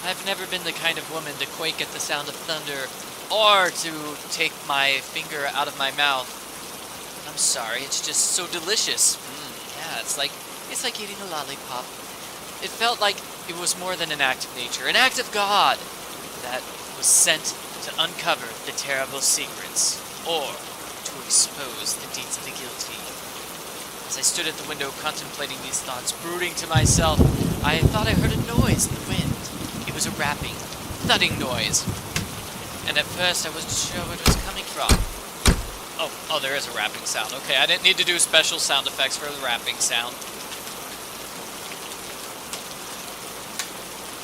I've never been the kind of woman to quake at the sound of thunder, or to take my finger out of my mouth. I'm sorry, it's just so delicious. Yeah, it's like eating a lollipop. It felt like it was more than an act of nature, an act of God that was sent to uncover the terrible secrets, or to expose the deeds of the guilty. As I stood at the window contemplating these thoughts, brooding to myself, I thought I heard a noise in the wind. It was a rapping, thudding noise. And at first I wasn't sure where it was coming from. Oh, there is a rapping sound. Okay, I didn't need to do special sound effects for the rapping sound.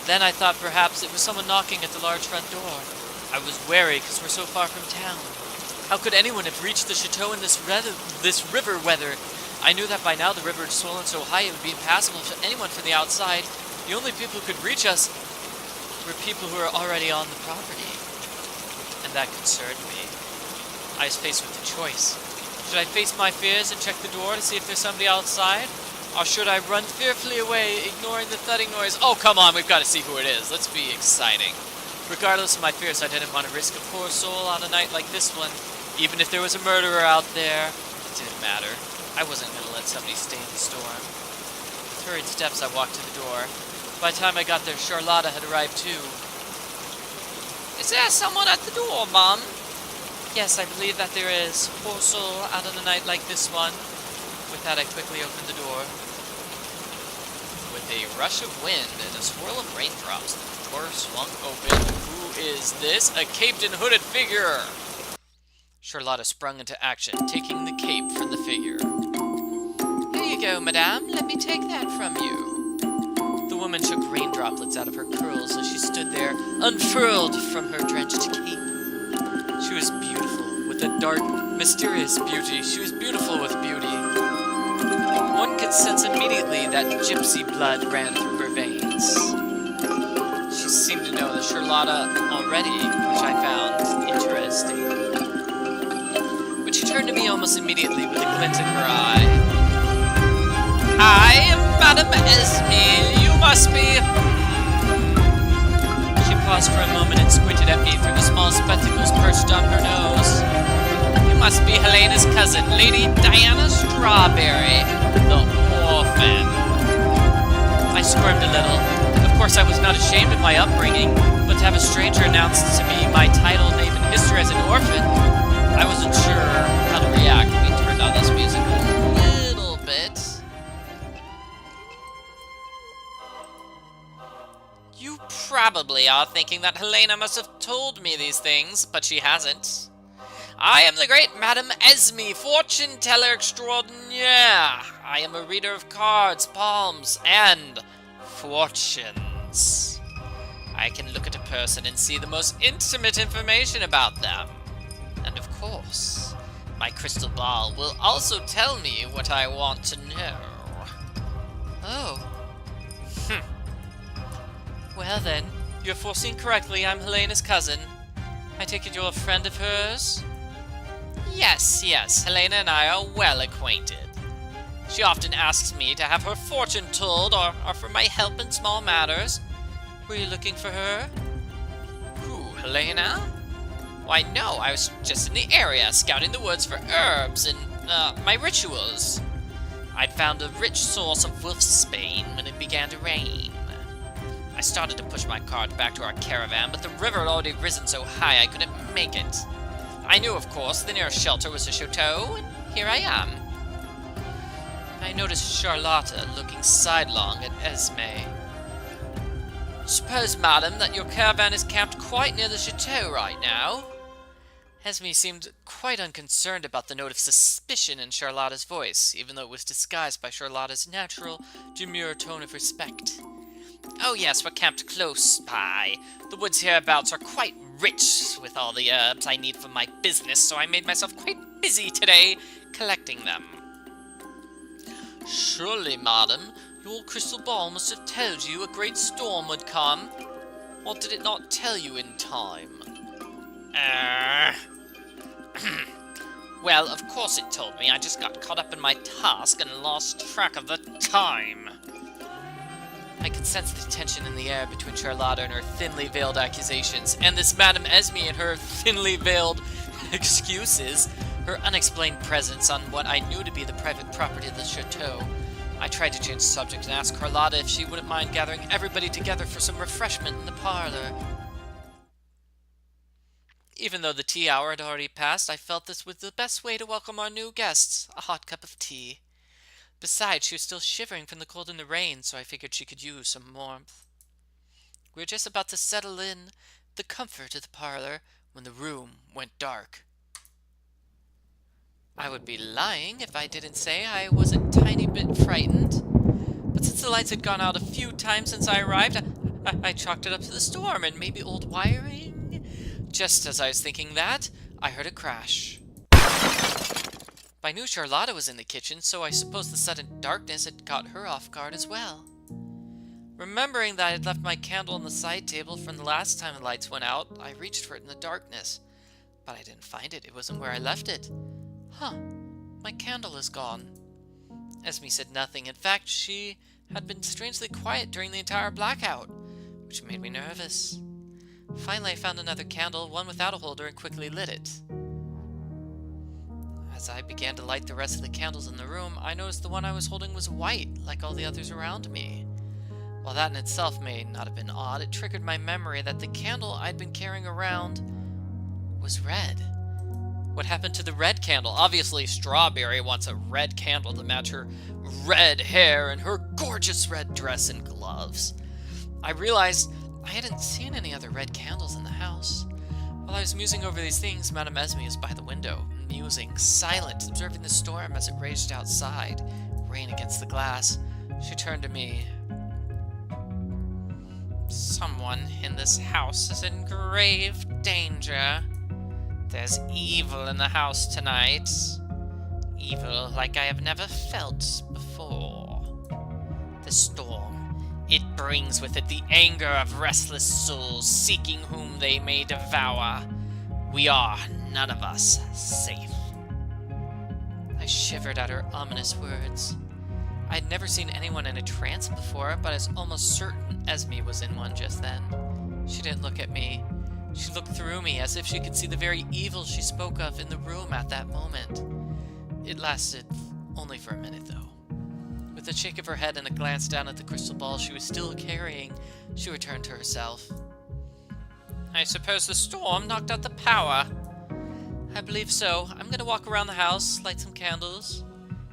Then I thought perhaps it was someone knocking at the large front door. I was wary because we're so far from town. How could anyone have reached the chateau in this river weather? I knew that by now the river had swollen so high it would be impassable for anyone from the outside. The only people who could reach us were people who were already on the property. And that concerned me. I was faced with a choice. Should I face my fears and check the door to see if there's somebody outside? Or should I run fearfully away, ignoring the thudding noise? Oh, come on, we've got to see who it is. Let's be exciting. Regardless of my fears, I didn't want to risk a poor soul on a night like this one. Even if there was a murderer out there, it didn't matter. I wasn't going to let somebody stay in the storm. With hurried steps, I walked to the door. By the time I got there, Charlotta had arrived too. Is there someone at the door, Mum? Yes, I believe that there is. Poor soul out on a night like this one. With that, I quickly opened the door. With a rush of wind and a swirl of raindrops, the door swung open. Who is this? A caped and hooded figure! Charlotta sprung into action, taking the cape from the figure. Here you go, madame. Let me take that from you. The woman shook rain droplets out of her curls as she stood there, unfurled from her drenched cape. She was beautiful, with a dark, mysterious beauty. She was beautiful with beauty. One could sense immediately that gypsy blood ran through her veins. She seemed to know the Charlotta already, which I found interesting. But she turned to me almost immediately with a glint in her eye. I am Madame Esme. You must be... She paused for a moment and squinted at me through the small spectacles perched on her nose. You must be Helena's cousin, Lady Diana Strawberry, the orphan. I squirmed a little. Of course, I was not ashamed of my upbringing, but to have a stranger announce to me my title, name, and history as an orphan, I wasn't sure how to react. We turned on this music a little bit. You probably are thinking that Helena must have told me these things, but she hasn't. I am the great Madame Esme, fortuneteller extraordinaire. I am a reader of cards, palms, and fortunes. I can look at a person and see the most intimate information about them. And of course, my crystal ball will also tell me what I want to know. Oh. Well then, you have foreseen correctly. I'm Helena's cousin. I take it you're a friend of hers? Yes, Helena and I are well acquainted. She often asks me to have her fortune told or offer my help in small matters. Were you looking for her? Who, Helena? Why, no, I was just in the area scouting the woods for herbs and, my rituals. I'd found a rich source of wolfsbane when it began to rain. I started to push my cart back to our caravan, but the river had already risen so high I couldn't make it. I knew, of course, the nearest shelter was the chateau, and here I am. I noticed Charlotta looking sidelong at Esme. Suppose, madam, that your caravan is camped quite near the chateau right now? Esme seemed quite unconcerned about the note of suspicion in Charlotta's voice, even though it was disguised by Charlotta's natural, demure tone of respect. Oh yes, we're camped close by. The woods hereabouts are quite rich with all the herbs I need for my business, so I made myself quite busy today collecting them. Surely, madam, your crystal ball must have told you a great storm would come. Or did it not tell you in time? Well, of course it told me. I just got caught up in my task and lost track of the time. I could sense the tension in the air between Charlotta and her thinly veiled accusations, and this Madame Esme and her thinly veiled excuses, her unexplained presence on what I knew to be the private property of the chateau. I tried to change the subject and ask Charlotta if she wouldn't mind gathering everybody together for some refreshment in the parlor. Even though the tea hour had already passed, I felt this was the best way to welcome our new guests, a hot cup of tea. Besides, she was still shivering from the cold and the rain, so I figured she could use some warmth. We were just about to settle in the comfort of the parlor when the room went dark. I would be lying if I didn't say I was a tiny bit frightened, but since the lights had gone out a few times since I arrived, I chalked it up to the storm and maybe old wiring. Just as I was thinking that, I heard a crash. I knew Charlotta was in the kitchen, so I suppose the sudden darkness had caught her off guard as well. Remembering that I had left my candle on the side table from the last time the lights went out, I reached for it in the darkness, but I didn't find it. It wasn't where I left it. Huh, my candle is gone. Esme said nothing. In fact, she had been strangely quiet during the entire blackout, which made me nervous. Finally, I found another candle, one without a holder, and quickly lit it. As I began to light the rest of the candles in the room, I noticed the one I was holding was white, like all the others around me. While that in itself may not have been odd, it triggered my memory that the candle I'd been carrying around was red. What happened to the red candle? Obviously, Strawberry wants a red candle to match her red hair and her gorgeous red dress and gloves. I realized I hadn't seen any other red candles in the house. While I was musing over these things, Madame Esme was by the window, musing, silent, observing the storm as it raged outside, rain against the glass. She turned to me. Someone in this house is in grave danger. There's evil in the house tonight. Evil like I have never felt before. The storm, it brings with it the anger of restless souls seeking whom they may devour. We are, none of us, safe. I shivered at her ominous words. I'd never seen anyone in a trance before, but I was almost certain Esme was in one just then. She didn't look at me. She looked through me as if she could see the very evil she spoke of in the room at that moment. It lasted only for a minute, though. With a shake of her head and a glance down at the crystal ball she was still carrying, she returned to herself. I suppose the storm knocked out the power. I believe so. I'm going to walk around the house, light some candles.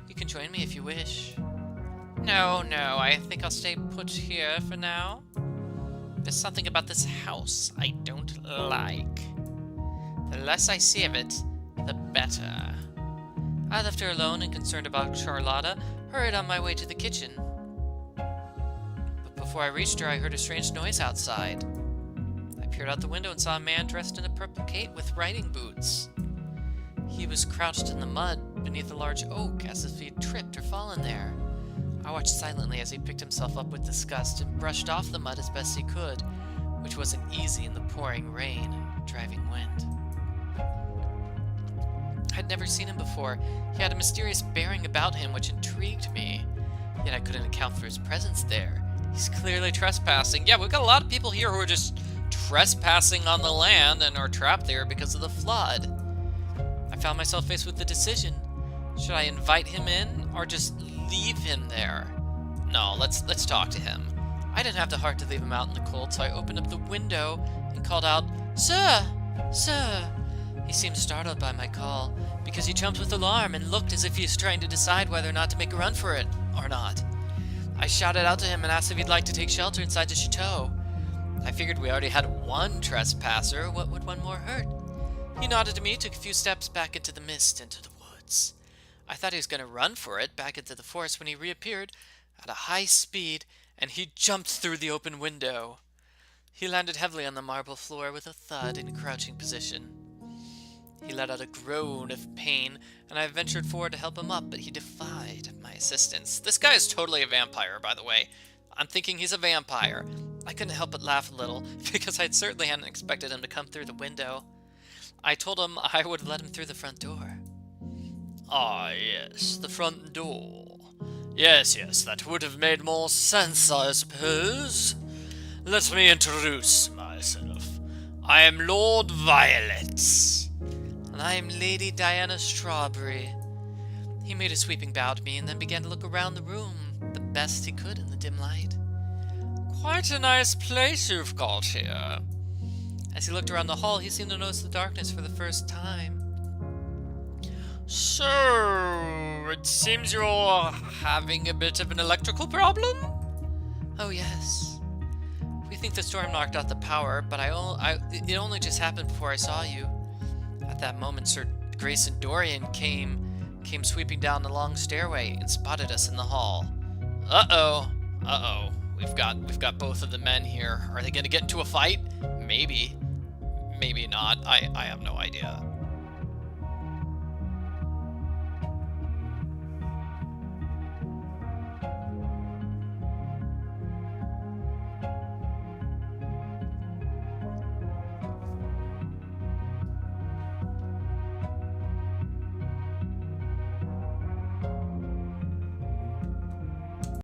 You can join me if you wish. No, I think I'll stay put here for now. There's something about this house I don't like. The less I see of it, the better. I left her alone and concerned about Charlotta, hurried on my way to the kitchen. But before I reached her, I heard a strange noise outside. I peered out the window and saw a man dressed in a purple cape with riding boots. He was crouched in the mud beneath a large oak, as if he had tripped or fallen there. I watched silently as he picked himself up with disgust and brushed off the mud as best he could, which wasn't easy in the pouring rain and driving wind. I'd never seen him before. He had a mysterious bearing about him which intrigued me, yet I couldn't account for his presence there. He's clearly trespassing. Yeah, we've got a lot of people here who are just trespassing on the land and are trapped there because of the flood. I found myself faced with the decision. Should I invite him in or just leave him there? No, let's talk to him. I didn't have the heart to leave him out in the cold, so I opened up the window and called out, Sir! Sir! He seemed startled by my call, because he jumped with alarm and looked as if he was trying to decide whether or not to make a run for it, or not. I shouted out to him and asked if he'd like to take shelter inside the chateau. I figured we already had one trespasser, what would one more hurt? He nodded to me, took a few steps back into the mist, into the woods. I thought he was going to run for it, back into the forest, when he reappeared at a high speed, and he jumped through the open window. He landed heavily on the marble floor with a thud in a crouching position. He let out a groan of pain, and I ventured forward to help him up, but he defied my assistance. This guy is totally a vampire, by the way. I'm thinking he's a vampire. I couldn't help but laugh a little, because I certainly hadn't expected him to come through the window. I told him I would let him through the front door. Ah, yes, the front door. Yes, yes, that would have made more sense, I suppose. Let me introduce myself. I am Lord Violette. And I am Lady Diana Strawberry. He made a sweeping bow to me and then began to look around the room, the best he could in the dim light. Quite a nice place you've got here. As he looked around the hall, he seemed to notice the darkness for the first time. So, it seems you're having a bit of an electrical problem? Oh, yes. We think the storm knocked out the power, but it only just happened before I saw you. At that moment, Sir Grayson Dorian came sweeping down the long stairway and spotted us in the hall. Uh-oh. We've got both of the men here. Are they going to get into a fight? Maybe. Maybe not. I have no idea.